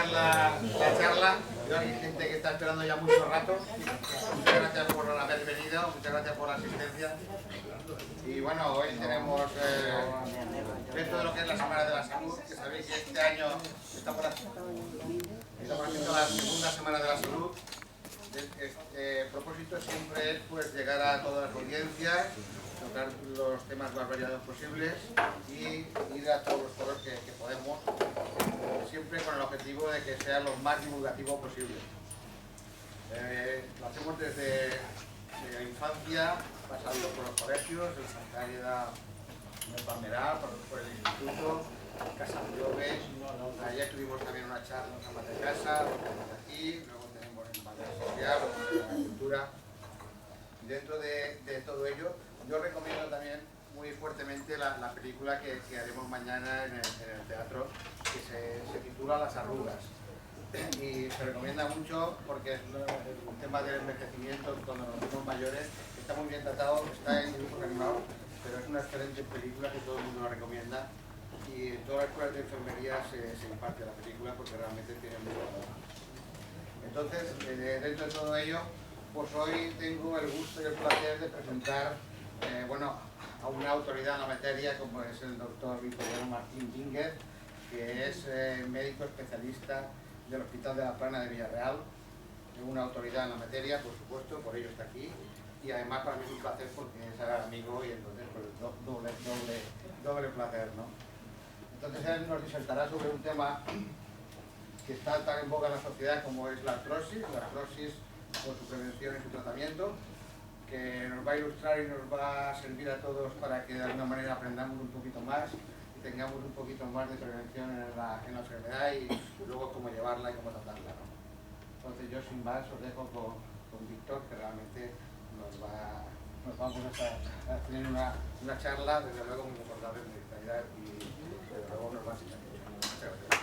terminar la charla. Hay gente que está esperando ya mucho rato. Muchas gracias por haber venido, muchas gracias por la asistencia. Y bueno, hoy tenemos dentro de lo que es la Semana de la Salud, que sabéis que este año estamos haciendo la segunda Semana de la Salud. El propósito siempre es pues llegar a todas las audiencias, tocar los temas más variados posibles y ir a todos los foros que podemos, siempre con el objetivo de que sea lo más divulgativo posible. Lo hacemos desde la infancia, pasando por los colegios, el Santa Águeda, el Palmeral, por el instituto, Casa Lloves. Ayer tuvimos también una charla en Amas de Casa, lo tenemos aquí, luego tenemos en Madrid Social, en la cultura. Y dentro de todo ello, yo recomiendo también muy fuertemente la película que haremos mañana en el teatro, que se titula Las arrugas. Y se recomienda mucho porque es el tema del envejecimiento cuando nos hacemos mayores, está muy bien tratado, está en dibujos animados, pero es una excelente película que todo el mundo la recomienda, y en todas las escuelas de enfermería se imparte la película porque realmente tiene mucho valor. Entonces, dentro de todo ello, pues hoy tengo el gusto y el placer de presentar a una autoridad en la materia, como es el doctor Victoriano Martín Vínguez, que es médico especialista del Hospital de la Plana de Villarreal, una autoridad en la materia, por supuesto, por ello está aquí, y además para mí es un placer porque es amigo y entonces pues doble placer, ¿no? Entonces él nos disertará sobre un tema que está tan en boga en la sociedad como es la artrosis por su prevención y su tratamiento, que nos va a ilustrar y nos va a servir a todos para que de alguna manera aprendamos un poquito más y tengamos un poquito más de prevención en la enfermedad y luego cómo llevarla y cómo tratarla, ¿no? Entonces yo sin más os dejo con Víctor, que realmente nos vamos a tener una charla, desde luego muy importante de calidad y desde luego nos va a enseñar mucho. Muchas gracias.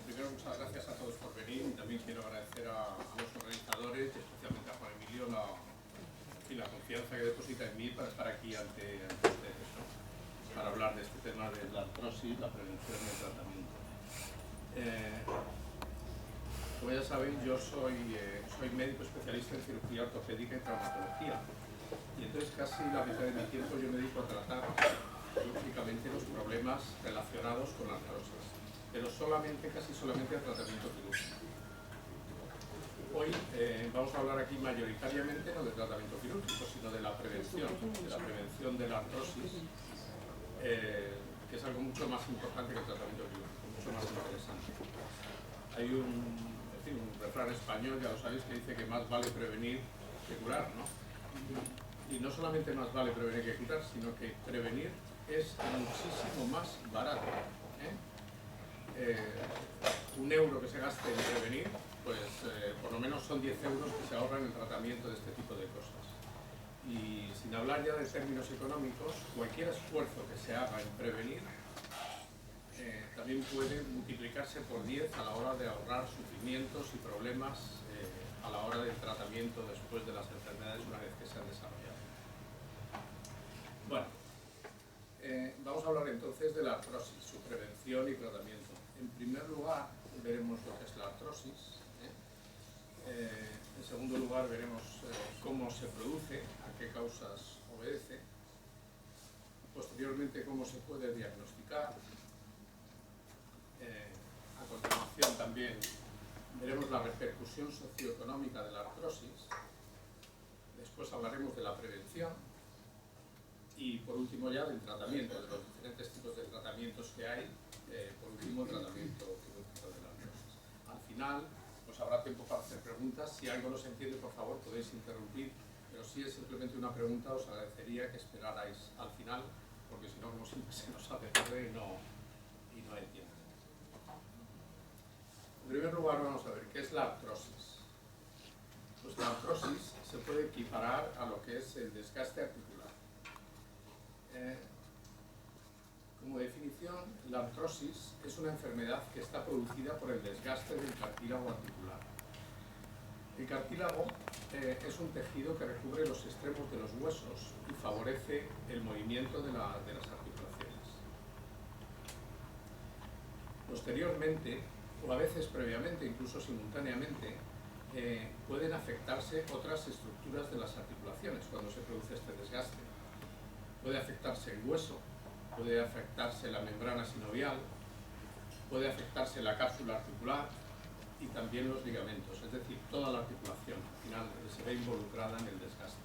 Primero, muchas gracias a todos por venir y también quiero agradecer a los organizadores, especialmente a Juan Emilio, la confianza que deposita en mí para estar aquí ante ustedes, ¿no? Para hablar de este tema de la artrosis, la prevención y el tratamiento. Como ya sabéis, yo soy médico especialista en cirugía ortopédica y traumatología, y entonces casi la mitad de mi tiempo yo me dedico a tratar quirúrgicamente los problemas relacionados con la artrosis, pero casi solamente a tratamiento quirúrgico. Hoy vamos a hablar aquí mayoritariamente no de tratamiento quirúrgico, sino de la prevención de la artrosis, que es algo mucho más importante que el tratamiento quirúrgico, mucho más interesante. Hay un refrán español, ya lo sabéis, que dice que más vale prevenir que curar, ¿no? Y no solamente más vale prevenir que curar, sino que prevenir es muchísimo más barato, un euro que se gaste en prevenir, pues por lo menos son 10 euros que se ahorran en el tratamiento de este tipo de cosas. Y sin hablar ya de términos económicos, cualquier esfuerzo que se haga en prevenir también puede multiplicarse por 10 a la hora de ahorrar sufrimientos y problemas a la hora del tratamiento después de las enfermedades una vez que se han desarrollado. Bueno, vamos a hablar entonces de la artrosis, su prevención y tratamiento. En primer lugar, veremos lo que es la artrosis. En segundo lugar, veremos cómo se produce, a qué causas obedece. Posteriormente, cómo se puede diagnosticar. A continuación también veremos la repercusión socioeconómica de la artrosis. Después hablaremos de la prevención. Y por último ya del tratamiento, de los diferentes tipos de tratamientos que hay. Por último, el tratamiento quirúrgico de la artrosis. Al final, pues habrá tiempo para hacer preguntas. Si algo no se entiende, por favor, podéis interrumpir. Pero si es simplemente una pregunta, os agradecería que esperarais al final, porque si no, como siempre, se nos hace tarde y no hay tiempo. En primer lugar, vamos a ver qué es la artrosis. Pues la artrosis se puede equiparar a lo que es el desgaste articular. Como definición, la artrosis es una enfermedad que está producida por el desgaste del cartílago articular. El cartílago es un tejido que recubre los extremos de los huesos y favorece favorece el movimiento de las articulaciones. Posteriormente, o a veces previamente, incluso simultáneamente, pueden afectarse otras estructuras de las articulaciones cuando se produce este desgaste. Puede afectarse el hueso, puede afectarse la membrana sinovial, puede afectarse la cápsula articular y también los ligamentos, es decir, toda la articulación al final se ve involucrada en el desgaste.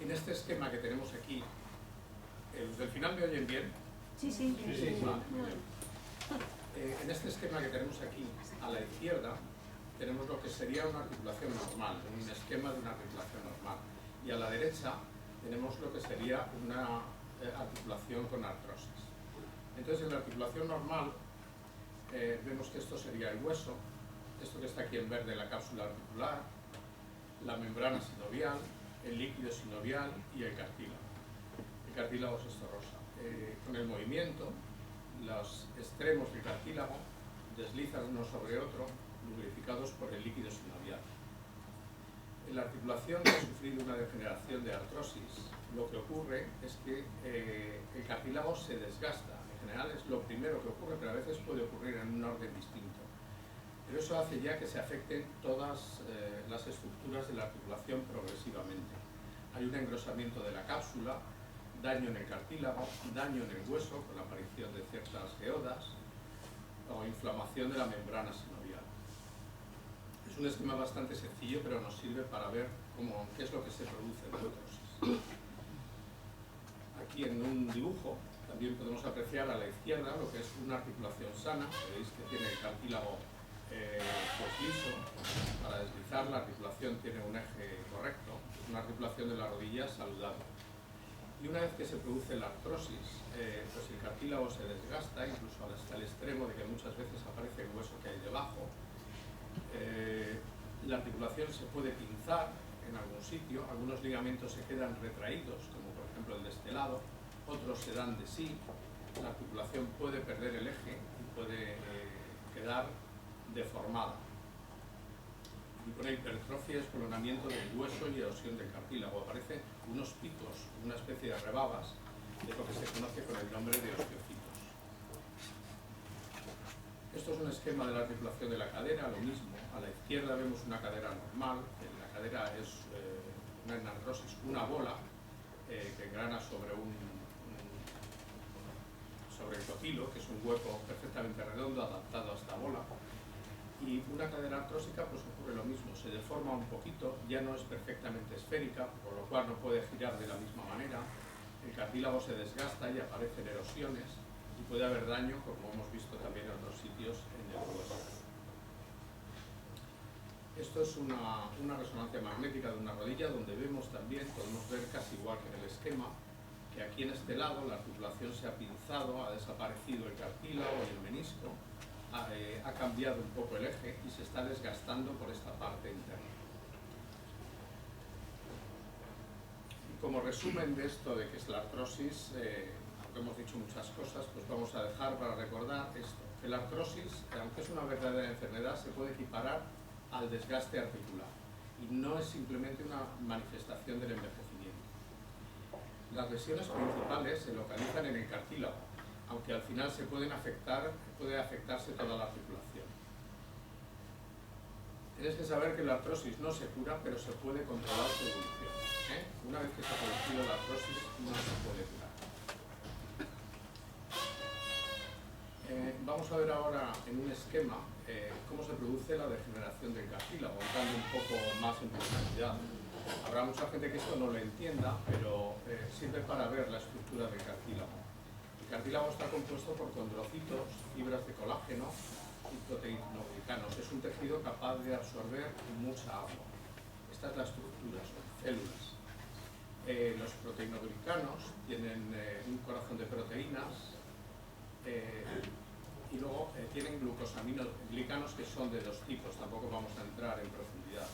En este esquema que tenemos aquí, ¿los del final me oyen bien? Sí, sí. Vale, muy bien. En este esquema que tenemos aquí, a la izquierda, tenemos lo que sería una articulación normal, un esquema de una articulación normal. Y a la derecha tenemos lo que sería una articulación con artrosis. Entonces, en la articulación normal, vemos que esto sería el hueso, esto que está aquí en verde, la cápsula articular, la membrana sinovial, el líquido sinovial y el cartílago. El cartílago es esto rosa. Con el movimiento, los extremos del cartílago deslizan uno sobre otro, lubrificados por el líquido sinovial. En la articulación que ha sufrido una degeneración de artrosis, lo que ocurre es que el cartílago se desgasta. En general es lo primero que ocurre, pero a veces puede ocurrir en un orden distinto. Pero eso hace ya que se afecten todas las estructuras de la articulación progresivamente. Hay un engrosamiento de la cápsula, daño en el cartílago, daño en el hueso con la aparición de ciertas geodas o inflamación de la membrana sinovial. Es un esquema bastante sencillo, pero nos sirve para ver qué es lo que se produce en la artrosis. Aquí en un dibujo también podemos apreciar a la izquierda lo que es una articulación sana. Veis que tiene el cartílago pues liso. Para deslizar, la articulación tiene un eje correcto. Es una articulación de la rodilla saludable. Y una vez que se produce la artrosis, pues el cartílago se desgasta, incluso hasta el extremo de que muchas veces aparece el hueso que hay debajo. La articulación se puede pinzar en algún sitio, algunos ligamentos se quedan retraídos, como por ejemplo el de este lado, otros se dan de sí, la articulación puede perder el eje y puede quedar deformada. Y con hipertrofia, escalonamiento del hueso y erosión del cartílago. Aparecen unos picos, una especie de rebabas, de lo que se conoce con el nombre de osteocitos. Esto es un esquema de la articulación de la cadera, lo mismo. A la izquierda vemos una cadera normal, la cadera es una enartrosis, una bola que engrana sobre sobre el cotilo, que es un hueco perfectamente redondo, adaptado a esta bola. Y una cadera artrósica pues ocurre lo mismo, se deforma un poquito, ya no es perfectamente esférica, por lo cual no puede girar de la misma manera, el cartílago se desgasta y aparecen erosiones y puede haber daño, como hemos visto también en otros sitios, en el hueso. Esto es una resonancia magnética de una rodilla donde vemos también, podemos ver casi igual que en el esquema, que aquí en este lado la articulación se ha pinzado, ha desaparecido el cartílago y el menisco, ha cambiado un poco el eje y se está desgastando por esta parte interna. Y como resumen de esto de que es la artrosis, aunque hemos dicho muchas cosas, pues vamos a dejar para recordar esto, que la artrosis, aunque es una verdadera enfermedad, se puede equiparar al desgaste articular y no es simplemente una manifestación del envejecimiento. Las lesiones principales se localizan en el cartílago, aunque al final se puede afectarse toda la articulación. Tienes que saber que la artrosis no se cura, pero se puede controlar su evolución. Una vez que se ha producido la artrosis, no se puede curar. Vamos a ver ahora en un esquema cómo se produce la degeneración del cartílago, entrando un poco más en profundidad. Habrá mucha gente que esto no lo entienda, pero sirve para ver la estructura del cartílago. El cartílago está compuesto por condrocitos, fibras de colágeno y proteinoglicanos. Es un tejido capaz de absorber mucha agua. Esta es la estructura, son células. Los proteinoglicanos tienen un corazón de proteínas y luego tienen glucosaminoglicanos que son de dos tipos, tampoco vamos a entrar en profundidad.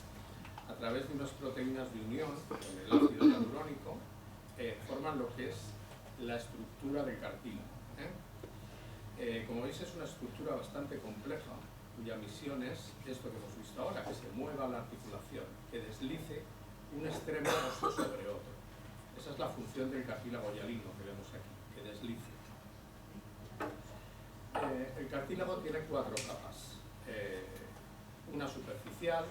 A través de unas proteínas de unión con el ácido hialurónico forman lo que es la estructura del cartílago. Como veis, es una estructura bastante compleja, cuya misión es esto que hemos visto ahora, que se mueva la articulación, que deslice un extremo óseo sobre otro. Esa es la función del cartílago hialino que vemos aquí, que desliza. El cartílago tiene 4 capas. Una superficial,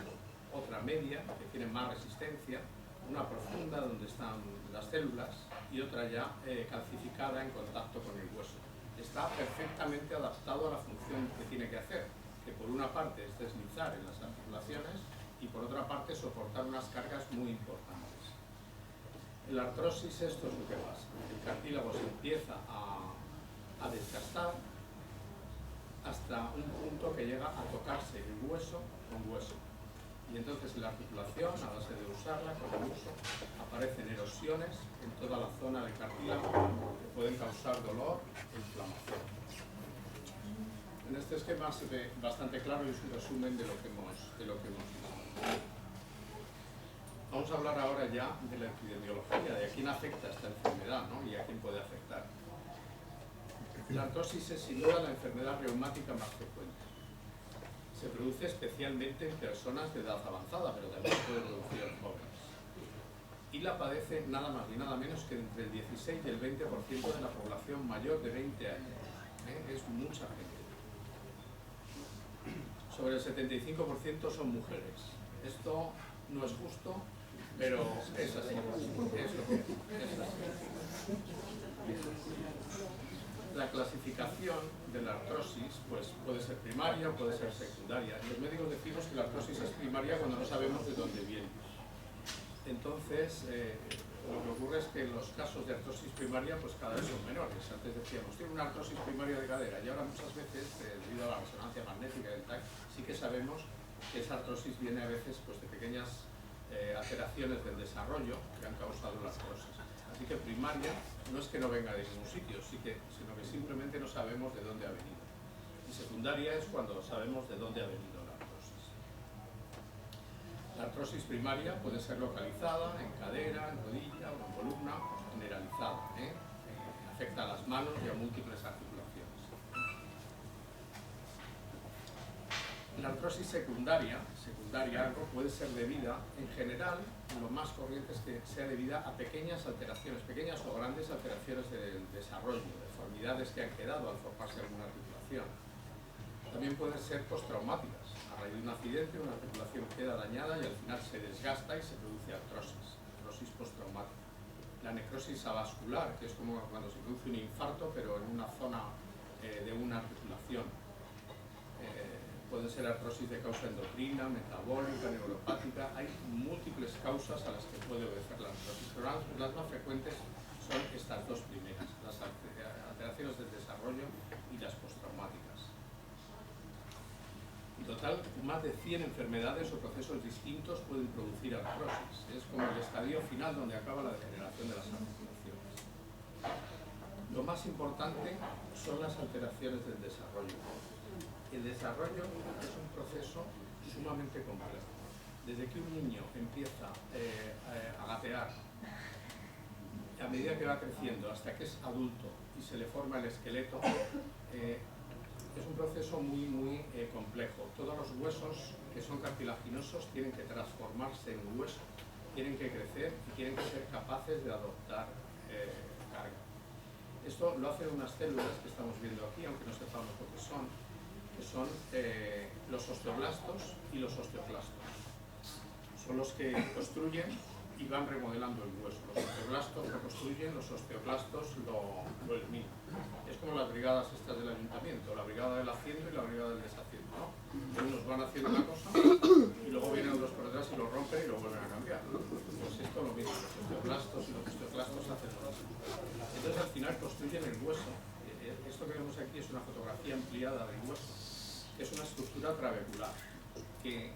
otra media, que tiene más resistencia, una profunda donde están las células y otra ya calcificada en contacto con el hueso. Está perfectamente adaptado a la función que tiene que hacer, que por una parte es deslizar en las articulaciones y por otra parte soportar unas cargas muy importantes. En la artrosis esto es lo que pasa. El cartílago se empieza a desgastar hasta un punto que llega a tocarse el hueso con hueso. Y entonces en la articulación, a base de usarla con el uso, aparecen erosiones en toda la zona del cartílago que pueden causar dolor e inflamación. En este esquema se ve bastante claro y es un resumen de lo que hemos visto. Vamos a hablar ahora ya de la epidemiología, de a quién afecta esta enfermedad, ¿no? Y a quién puede afectar. La artrosis es sin duda la enfermedad reumática más frecuente. Se produce especialmente en personas de edad avanzada, pero también se puede producir en jóvenes. Y la padece nada más y nada menos que entre el 16 y el 20% de la población mayor de 20 años. Es mucha gente. Sobre el 75% son mujeres. Esto no es justo, pero es así. Es lo que es así. La clasificación de la artrosis pues, puede ser primaria o puede ser secundaria. Los médicos decimos que la artrosis es primaria cuando no sabemos de dónde viene. Entonces, lo que ocurre es que los casos de artrosis primaria pues, cada vez son menores. Antes decíamos, tiene una artrosis primaria de cadera y ahora muchas veces, debido a la resonancia magnética del TAC, sí que sabemos que esa artrosis viene a veces pues, de pequeñas alteraciones del desarrollo que han causado la artrosis. Así que primaria no es que no venga de ningún sitio, sino que simplemente no sabemos de dónde ha venido. Y secundaria es cuando sabemos de dónde ha venido la artrosis. La artrosis primaria puede ser localizada en cadera, en rodilla o en columna, generalizada. Afecta a las manos y a múltiples articulaciones. La artrosis secundaria algo puede ser debida, en general, lo más corriente es que sea debida a pequeñas alteraciones, pequeñas o grandes alteraciones del desarrollo, deformidades que han quedado al formarse alguna articulación. También pueden ser postraumáticas. A raíz de un accidente, una articulación queda dañada y al final se desgasta y se produce artrosis postraumática. La necrosis avascular, que es como cuando se produce un infarto, pero en una zona de una articulación. Pueden ser artrosis de causa endocrina, metabólica, neuropática. Hay múltiples causas a las que puede obedecer la artrosis, pero las más frecuentes son estas dos primeras, las alteraciones del desarrollo y las postraumáticas. En total, más de 100 enfermedades o procesos distintos pueden producir artrosis. Es como el estadio final donde acaba la degeneración de las articulaciones. Lo más importante son las alteraciones del desarrollo. El desarrollo es un proceso sumamente complejo. Desde que un niño empieza a gatear, a medida que va creciendo hasta que es adulto y se le forma el esqueleto, es un proceso muy complejo. Todos los huesos que son cartilaginosos tienen que transformarse en hueso, tienen que crecer y tienen que ser capaces de adoptar carga. Esto lo hacen unas células que estamos viendo aquí, aunque no sepamos lo que son los osteoblastos y los osteoclastos. Son los que construyen y van remodelando el hueso. Los osteoblastos lo construyen, los osteoclastos lo eliminan. Es como las brigadas estas del ayuntamiento, la brigada del haciendo y la brigada del deshaciendo, ¿no? Unos van haciendo una cosa y luego vienen otros por detrás y lo rompen y lo vuelven a cambiar. Pues esto lo mismo, los osteoblastos y los osteoclastos hacen lo mismo. Entonces al final construyen el hueso. Esto que vemos aquí es una fotografía ampliada del hueso, que es una estructura trabecular, que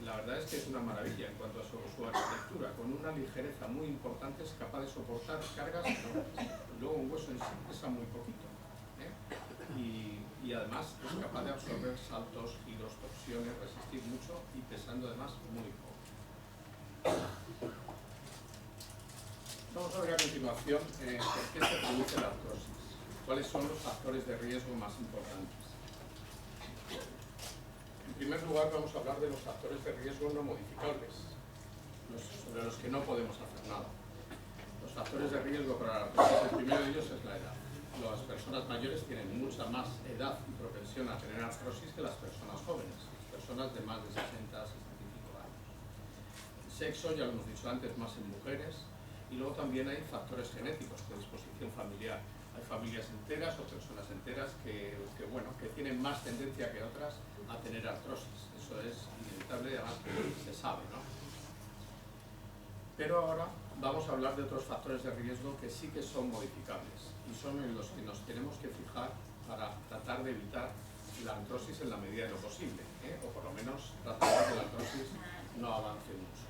la verdad es que es una maravilla en cuanto a su arquitectura, con una ligereza muy importante, es capaz de soportar cargas enormes. Luego un hueso en sí pesa muy poquito, y además es capaz de absorber saltos, giros, torsiones, resistir mucho y pesando además muy poco. Vamos a ver a continuación por qué se produce la artrosis. ¿Cuáles son los factores de riesgo más importantes? En primer lugar, vamos a hablar de los factores de riesgo no modificables. sobre los que no podemos hacer nada. Los factores de riesgo para la artrosis, el primero de ellos es la edad. Las personas mayores tienen mucha más edad y propensión a tener artrosis que las personas jóvenes, personas de más de 60-65 años. El sexo, ya lo hemos dicho antes, más en mujeres, y luego también hay factores genéticos de disposición familiar. Hay familias enteras o personas enteras que tienen más tendencia que otras a tener artrosis. Eso es inevitable y además se sabe, ¿no? Pero ahora vamos a hablar de otros factores de riesgo que sí que son modificables y son en los que nos tenemos que fijar para tratar de evitar la artrosis en la medida de lo posible, o por lo menos tratar de que la artrosis no avance mucho.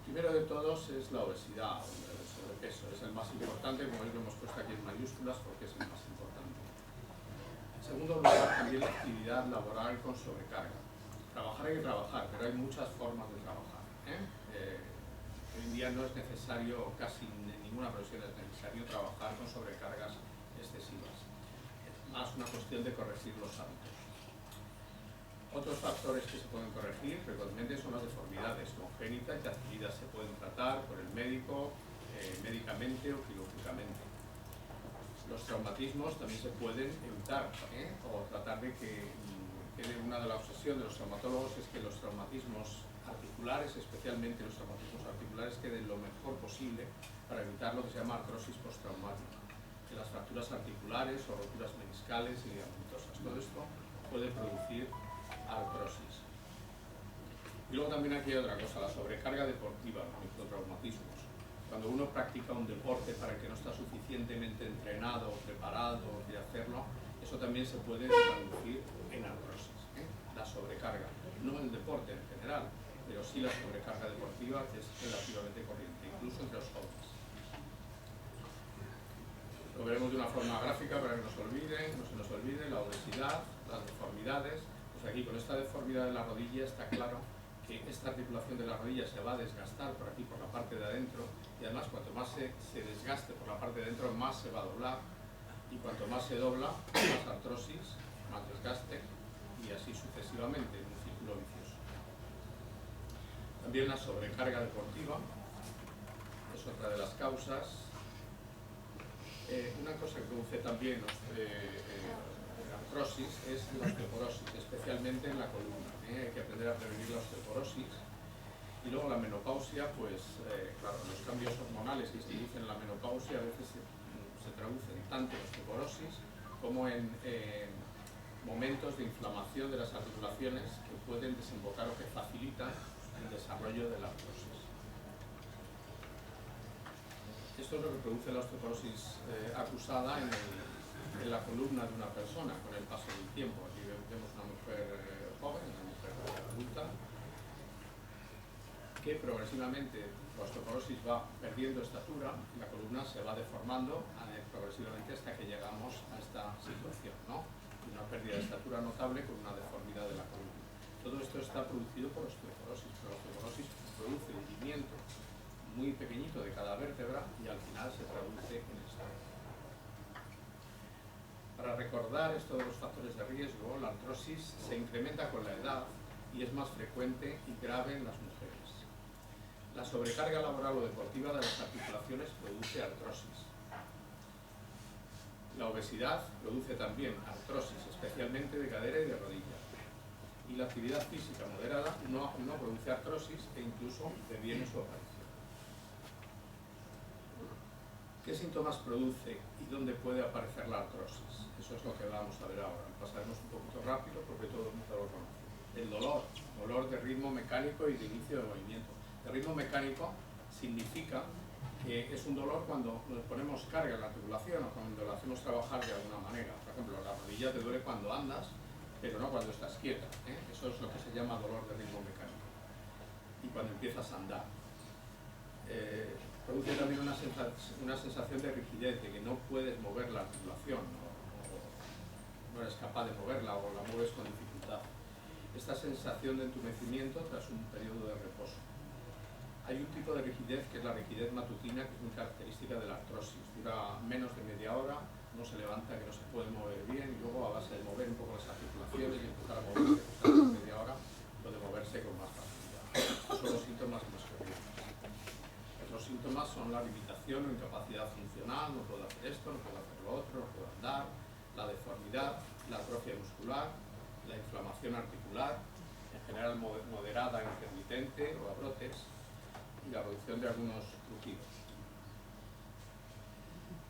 El primero de todos es la obesidad, el sobrepeso. Es el más importante, como veis lo hemos puesto aquí en mayúsculas porque es el más importante. En segundo lugar, también la actividad laboral con sobrecarga. Trabajar hay que trabajar, pero hay muchas formas de trabajar. Hoy en día no es necesario, casi en ninguna profesión es necesario trabajar con sobrecargas excesivas. Es más una cuestión de corregir los hábitos. Otros factores que se pueden corregir frecuentemente son las deformidades congénitas y adquiridas. Se pueden tratar por el médico, médicamente o quirúrgicamente. Los traumatismos también se pueden evitar, o tratar de que una de las obsesiones de los traumatólogos es que los traumatismos articulares, especialmente los traumatismos articulares, queden lo mejor posible para evitar lo que se llama artrosis postraumática, que las fracturas articulares o roturas meniscales y ligamentosas. Todo esto puede producir artrosis. Y luego también aquí hay otra cosa, la sobrecarga deportiva, los microtraumatismos. Cuando uno practica un deporte para el que no está suficientemente entrenado o preparado o quiere hacerlo, eso también se puede traducir en artrosis. La sobrecarga, no el deporte en general, pero sí la sobrecarga deportiva, que es relativamente corriente, incluso entre los jóvenes. Lo veremos de una forma gráfica para que no se nos olvide la obesidad, las deformidades. Pues aquí con esta deformidad de la rodilla está claro que esta articulación de la rodilla se va a desgastar por aquí, por la parte de adentro, y además cuanto más se desgaste por la parte de adentro, más se va a doblar, y cuanto más se dobla, más artrosis, más desgaste, y así sucesivamente, en un círculo vicioso. También la sobrecarga deportiva es otra de las causas. Una cosa que produce también artrosis es la osteoporosis, especialmente en la columna. Hay que aprender a prevenir la osteoporosis. Y luego la menopausia, pues claro, los cambios hormonales que se inducen en la menopausia a veces se traducen tanto en osteoporosis como en momentos de inflamación de las articulaciones que pueden desembocar o que facilitan el desarrollo de la artrosis. Esto es lo que produce la osteoporosis acusada en la columna de una persona con el paso del tiempo. Aquí vemos una mujer joven, una mujer adulta, que progresivamente la osteoporosis va perdiendo estatura y la columna se va deformando progresivamente hasta que llegamos a esta situación, ¿no? Una pérdida de estatura notable con una deformidad de la columna. Todo esto está producido por osteoporosis, pero la osteoporosis produce un hundimiento muy pequeñito de cada vértebra y al final se traduce en esto. Para recordar esto de los factores de riesgo, la artrosis se incrementa con la edad y es más frecuente y grave en las mujeres. La sobrecarga laboral o deportiva de las articulaciones produce artrosis. La obesidad produce también artrosis, especialmente de cadera y de rodilla. Y la actividad física moderada no produce artrosis e incluso previene su aparición. ¿Qué síntomas produce y dónde puede aparecer la artrosis? Eso es lo que vamos a ver ahora. Pasaremos un poquito rápido porque todo el mundo lo conoce. El dolor de ritmo mecánico y de inicio de movimiento. El ritmo mecánico significa que es un dolor cuando nos ponemos carga en la articulación o cuando la hacemos trabajar de alguna manera. Por ejemplo, la rodilla te duele cuando andas, pero no cuando estás quieta. Eso es lo que se llama dolor de ritmo mecánico. Y cuando empiezas a andar. Produce también una sensación de rigidez, de que no puedes mover la articulación, no eres capaz de moverla o la mueves con dificultad. Esta sensación de entumecimiento tras un periodo de reposo. Hay un tipo de rigidez que es la rigidez matutina, que es muy característica de la artrosis. Dura menos de media hora, no se levanta, que no se puede mover bien, y luego a base de mover un poco las articulaciones y empezar a moverse media hora, puede moverse con más facilidad. Estos son los síntomas más corrientes. Otros síntomas son la limitación o incapacidad funcional, no puedo hacer esto, no puedo hacer lo otro, no puedo andar, la deformidad, la atrofia muscular, la inflamación articular, en general moderada, intermitente o a brotes, y la producción de algunos crujidos.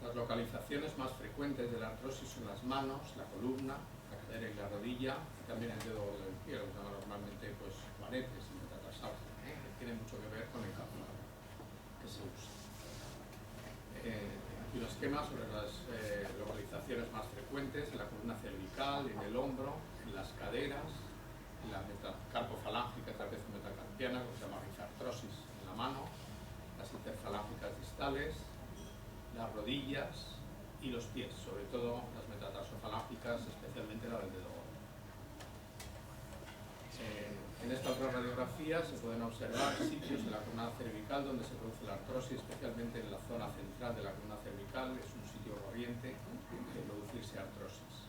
Las localizaciones más frecuentes de la artrosis son las manos, la columna, la cadera y la rodilla, y también el dedo del pie, lo que se llama normalmente pues, juanetes y metatarsalgia, que tiene mucho que ver con el calzado que se usa. Aquí un esquema sobre las localizaciones más frecuentes en la columna cervical, en el hombro, en las caderas, en la metacarpofalángica, trapecio metacarpiana, que se llama artrosis en la mano, las interfalángicas distales, las rodillas y los pies, sobre todo las metatarsofalángicas, especialmente la del dedo gordo. En esta otra radiografía se pueden observar sitios en la columna cervical donde se produce la artrosis, especialmente en la zona central de la columna cervical, es un sitio corriente de producirse artrosis.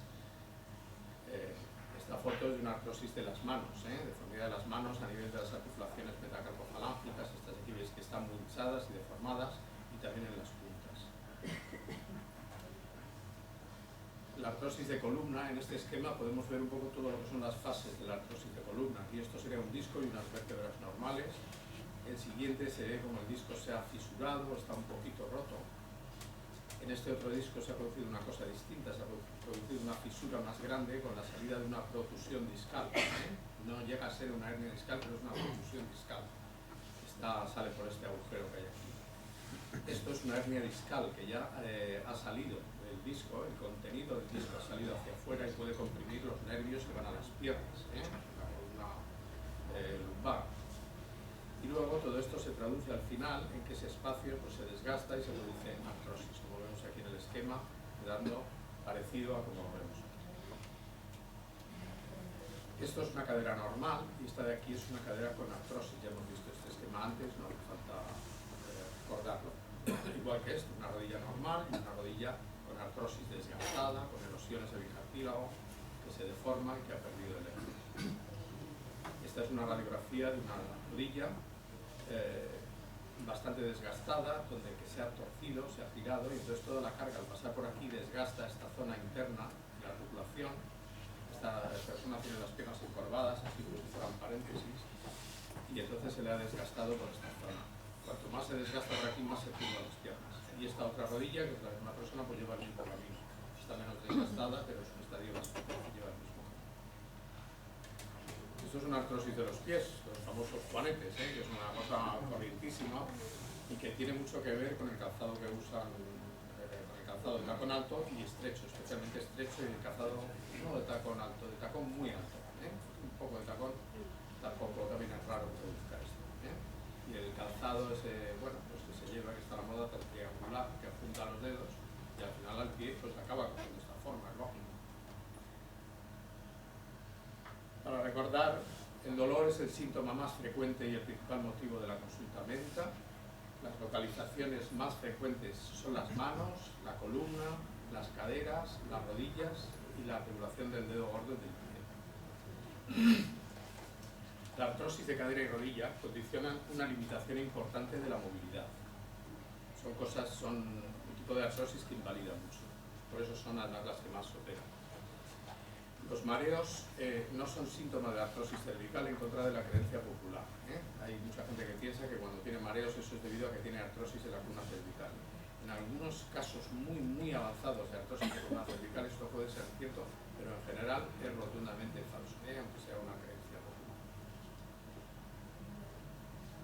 Esta foto es de una artrosis de las manos, deformidad de las manos a nivel de las articulaciones metacarpofalángicas, estas aquí veis que están muy hinchadas y deformadas, y también en las puntas. La artrosis de columna, en este esquema podemos ver un poco todo lo que son las fases de la artrosis de columna. Aquí esto sería un disco y unas vértebras normales. El siguiente se ve como el disco se ha fisurado, está un poquito roto. En este otro disco se ha producido una cosa distinta, se ha producido una fisura más grande con la salida de una protusión discal. No llega a ser una hernia discal, pero es una protusión discal. Esta sale por este agujero que hay aquí. Esto es una hernia discal que ya ha salido del disco, el contenido del disco ha salido hacia afuera y puede comprimir los nervios que van a las piernas, la columna lumbar. Y luego todo esto se traduce al final en que ese espacio pues, se desgasta y se produce artrosis, como vemos aquí en el esquema, quedando parecido a como lo vemos aquí. Esto es una cadera normal y esta de aquí es una cadera con artrosis. Ya hemos visto este esquema antes, no hace falta recordarlo. Igual que esto, una rodilla normal y una rodilla con artrosis desgastada, con erosiones del cartílago, que se deforma y que ha perdido el eje. Esta es una radiografía de una rodilla bastante desgastada, donde que se ha torcido, se ha girado, y entonces toda la carga al pasar por aquí desgasta esta zona interna de la articulación. Esta persona tiene las piernas encorvadas, así como si fueran paréntesis, y entonces se le ha desgastado por esta zona. Cuanto más se desgasta por aquí, más se curvan las piernas. Y esta otra rodilla, que es la misma persona, pues lleva el mismo camino. Está menos desgastada, pero es un estadio más pequeño, lleva el mismo camino. Esto es una artrosis de los pies, los famosos juanetes, que es una cosa corrientísima y que tiene mucho que ver con el calzado que usan, con el calzado de tacón alto y estrecho, especialmente estrecho, y el calzado no de tacón alto, de tacón muy alto. Un poco de tacón tampoco también es raro que produzca esto. Y el calzado ese, bueno, pues que se lleva, que está a la moda, tan triangular, que apunta a los dedos y al final al pie pues acaba cogiendo esta forma, es lógico. Para recordar, el dolor es el síntoma más frecuente y el principal motivo de la consulta médica. Las localizaciones más frecuentes son las manos, la columna, las caderas, las rodillas y la articulación del dedo gordo y del pie. La artrosis de cadera y rodilla condicionan una limitación importante de la movilidad. Son un tipo de artrosis que invalida mucho, por eso son las que más se operan. Los mareos no son síntomas de artrosis cervical en contra de la creencia popular. Hay mucha gente que piensa que cuando tiene mareos eso es debido a que tiene artrosis en la columna cervical. En algunos casos muy avanzados de artrosis de columna cervical esto puede ser cierto, pero en general es rotundamente falso, aunque sea una creencia popular.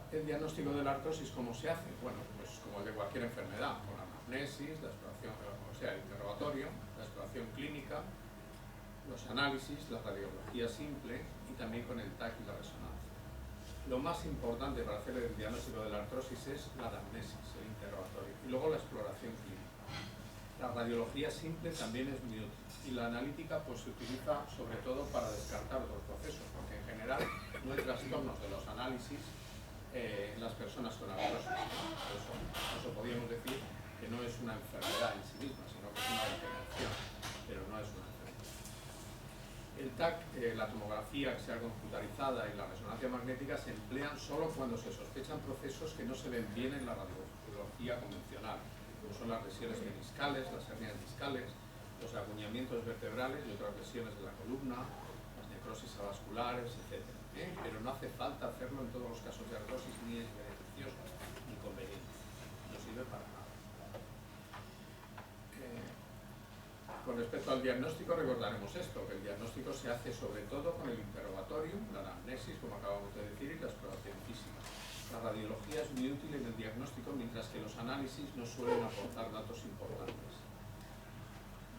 El diagnóstico de la artrosis, ¿cómo se hace? Bueno, pues como el de cualquier enfermedad, con la anamnesis, la exploración, o sea, el interrogatorio, la exploración clínica, los análisis, la radiología simple y también con el TAC y la resonancia. Lo más importante para hacer el diagnóstico de la artrosis es la anamnesis, el interrogatorio, y luego la exploración clínica. La radiología simple también es muy útil y la analítica pues se utiliza sobre todo para descartar otros procesos, porque en general no hay trastornos de los análisis en las personas con artrosis. Por eso podríamos decir que no es una enfermedad en sí misma, sino que es una degeneración, pero no es una enfermedad. El TAC, la la tomografía que sea computarizada y la resonancia magnética se emplean solo cuando se sospechan procesos que no se ven bien en la radiología convencional, como son las lesiones meniscales, las hernias discales, los acuñamientos vertebrales y otras lesiones de la columna, las necrosis avasculares, etc. Pero no hace falta hacerlo en todos los casos de artrosis, ni es beneficioso ni conveniente, no sirve para nada. Con respecto al diagnóstico, recordaremos esto, que el diagnóstico se hace sobre todo con el interrogatorio, la anamnesis, como acabamos de decir, y la exploración física. La radiología es muy útil en el diagnóstico, mientras que los análisis no suelen aportar datos importantes.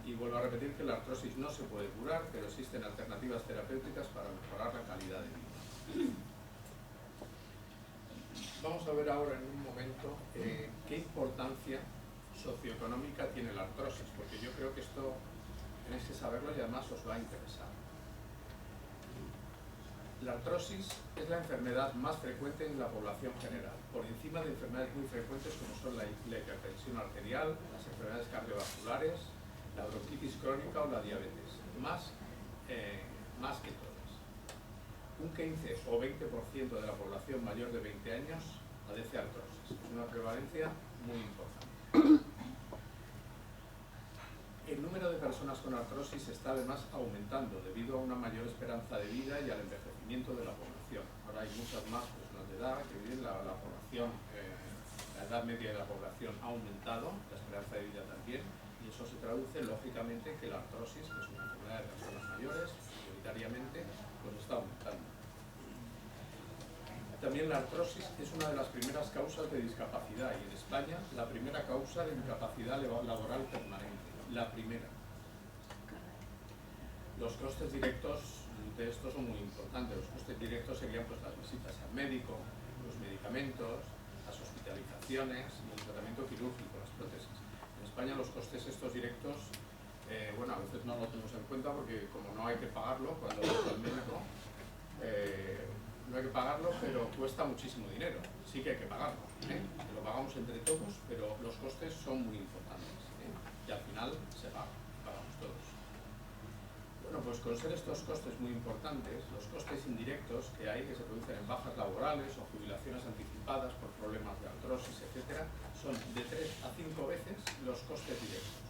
Y vuelvo a repetir que la artrosis no se puede curar, pero existen alternativas terapéuticas para mejorar la calidad de vida. Vamos a ver ahora en un momento qué importancia socioeconómica tiene la artrosis, porque yo creo que esto tenéis que saberlo y además os va a interesar. La artrosis es la enfermedad más frecuente en la población general, por encima de enfermedades muy frecuentes como son la hipertensión arterial, las enfermedades cardiovasculares, la bronquitis crónica o la diabetes, más que todas. Un 15 o 20% de la población mayor de 20 años padece artrosis, es una prevalencia muy importante. El número de personas con artrosis está además aumentando debido a una mayor esperanza de vida y al envejecimiento de la población. Ahora hay muchas más personas de edad que viven, la población, la edad media de la población ha aumentado, la esperanza de vida también, y eso se traduce lógicamente que la artrosis, que es una enfermedad de personas mayores, mayoritariamente, pues está aumentando. También la artrosis es una de las primeras causas de discapacidad y en España la primera causa de incapacidad laboral permanente. La primera. Los costes directos de esto son muy importantes. Los costes directos serían pues, las visitas al médico, los medicamentos, las hospitalizaciones y el tratamiento quirúrgico, las prótesis. En España los costes estos directos, bueno, a veces no lo tenemos en cuenta porque como no hay que pagarlo cuando vas al médico, no hay que pagarlo, pero cuesta muchísimo dinero. Sí que hay que pagarlo, lo pagamos entre todos, pero los costes son muy importantes. Y al final se pagamos todos. Bueno, pues con ser estos costes muy importantes, los costes indirectos que hay, que se producen en bajas laborales o jubilaciones anticipadas por problemas de artrosis, etc., son de 3 a 5 veces los costes directos.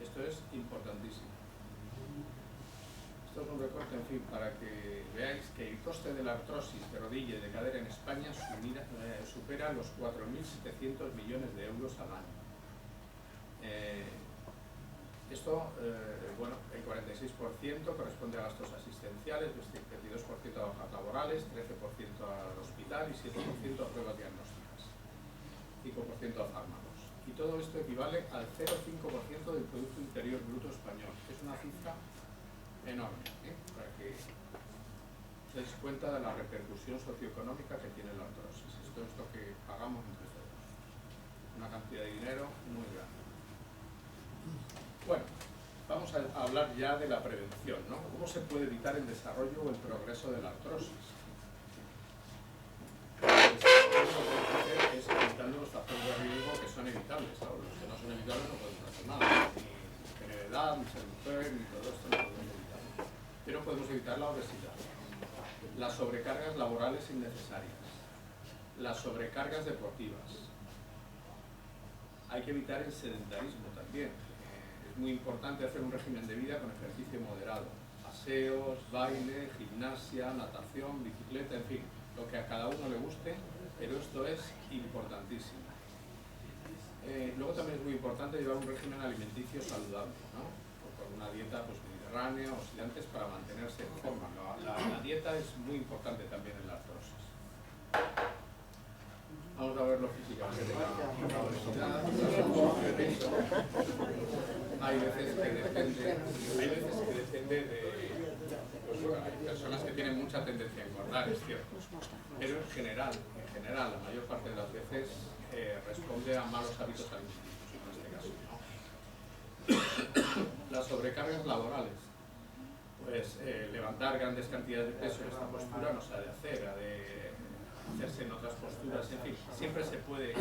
Esto es importantísimo. Esto es un recorte, en fin, para que veáis que el coste de la artrosis de rodilla y de cadera en España supera los 4.700 millones de euros al año. Bueno, el 46% corresponde a gastos asistenciales, el 22% a bajas laborales, 13% al hospital y 7% a pruebas diagnósticas, 5% a fármacos. Y todo esto equivale al 0,5% del Producto Interior Bruto español. Es una cifra enorme, para que os deis cuenta de la repercusión socioeconómica que tiene la artrosis. Esto es lo que pagamos entre todos. Una cantidad de dinero muy grande. Bueno, vamos a hablar ya de la prevención, ¿no? ¿Cómo se puede evitar el desarrollo o el progreso de la artrosis? Pues, lo que podemos hacer es evitando los factores de riesgo que son evitables. Ahora, los que no son evitables no podemos hacer nada. Ni tener edad, ni ser mujer, ni todo esto no podemos evitar. Pero podemos evitar la obesidad, las sobrecargas laborales innecesarias, las sobrecargas deportivas. Hay que evitar el sedentarismo también. Es muy importante hacer un régimen de vida con ejercicio moderado. Paseos, baile, gimnasia, natación, bicicleta, en fin, lo que a cada uno le guste, pero esto es importantísimo. Luego también es muy importante llevar un régimen alimenticio saludable, ¿no? Con una dieta pues, mediterránea o sin antes para mantenerse en forma. La dieta es muy importante también en la artrosis. Vamos a verlo físicamente. La obesidad, el peso. Hay veces que depende de... Pues, hay personas que tienen mucha tendencia a engordar, es cierto. Pero en general, la mayor parte de las veces responde a malos hábitos alimenticios, en este caso, ¿no? Las sobrecargas laborales. Pues levantar grandes cantidades de peso en esta postura no se ha de hacer, ha de hacerse en otras posturas, en fin, siempre se puede